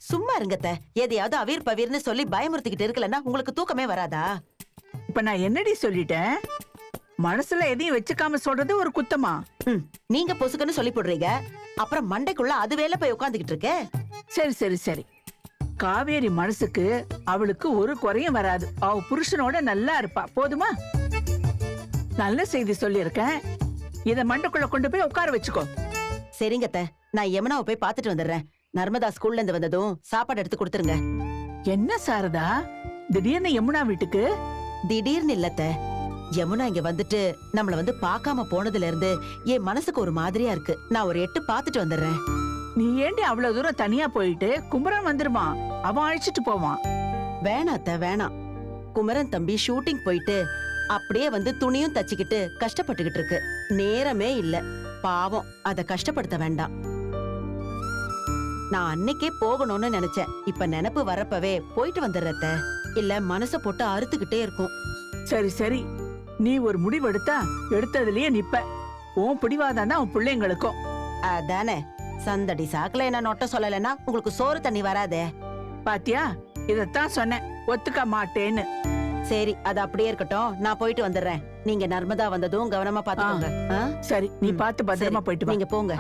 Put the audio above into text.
சும்மா இருங்கத்த. எதையாவது அவீர் பவீர்னு சொல்லி பயமுறுத்திக்கிட்டு இருக்கலன்னா உங்களுக்கு தூக்கமே வராதா? இப்ப நான் என்னடி சொல்லிட்டேன்? மனசுல எதையும் வச்சுக்காம சொல்றது ஒரு குத்தமா? நீங்க பொசுக்குன்னு சொல்லி போடுறீங்க, அப்புறம் மண்டைக்குள்ள அது வேலை போய் உட்காந்துக்கிட்டு இருக்க. சரி சரி சரி, காவேரி மனசுக்கு அவளுக்கு ஒரு குறையும் வராது. அவ புருஷனோட நல்லா இருப்பா, போதுமா? நல்ல செய்தி சொல்லியிருக்கேன், இத மண்டைக்குள்ள கொண்டு போய் உட்கார வச்சுக்கோ. சரிங்கத்த, நான் யமுனாவை போய் பாத்துட்டு வந்துடுறேன். நர்மதா ஸ்கூல்ல இருந்து வந்ததும் சாப்பாடு எடுத்து கொடுத்துருங்க. என்ன சாரதா திடீர்னு யமுனா வீட்டுக்கு? திடீர்னு இல்லத்த, யமுனா இங்க வந்துட்டு நம்மள வந்து பாக்காம போனதுல இருந்து என் மனசுக்கு ஒரு மாதிரியா இருக்கு. நான் ஒரு 8 பாத்துட்டு வந்துடுறேன். நீ ஏண்டி அவ்வளவு தூரம் தனியா போயிட்டு? குமரன் வந்துருமா, அவன் அழைச்சிட்டு போவான். வேணாத்த வேணாம். குமரன் தம்பி ஷூட்டிங் போயிட்டு அப்படியே வந்து துணியும் தச்சுக்கிட்டு கஷ்டப்பட்டுக்கிட்டு இருக்கு. நேரமே இல்ல, பாவம். அத கஷ்டப்படுத்த வேண்டாம். நான் அன்னைக்கே போகணும்னு நினைச்சேன். இப்ப நினைப்பு வரப்பவே போயிட்டு வந்துடுறத. இல்ல மனச போட்டு அறுத்துக்கிட்டே இருக்கும். சரி சரி, நீ ஒரு முடிவு எடுத்தா எடுத்ததுலயே நிப்ப. உன் பிடிவாதான் தான் உன் பிள்ளைங்களுக்கும். அதானே, சந்தடி சாக்குல என்ன நொட்ட சொல்லலைன்னா உங்களுக்கு சோறு தண்ணி வராதே. பாத்தியா, இதத்தான் சொன்னேன், ஒத்துக்க மாட்டேன்னு. சரி, அது அப்படியே இருக்கட்டும். நான் போயிட்டு வந்துடுறேன். நீங்க நர்மதா வந்ததும் கவனமா பாத்துக்கோங்க. சரி, நீ பார்த்து பத்திரமா போயிட்டு வா. நீங்க போங்க.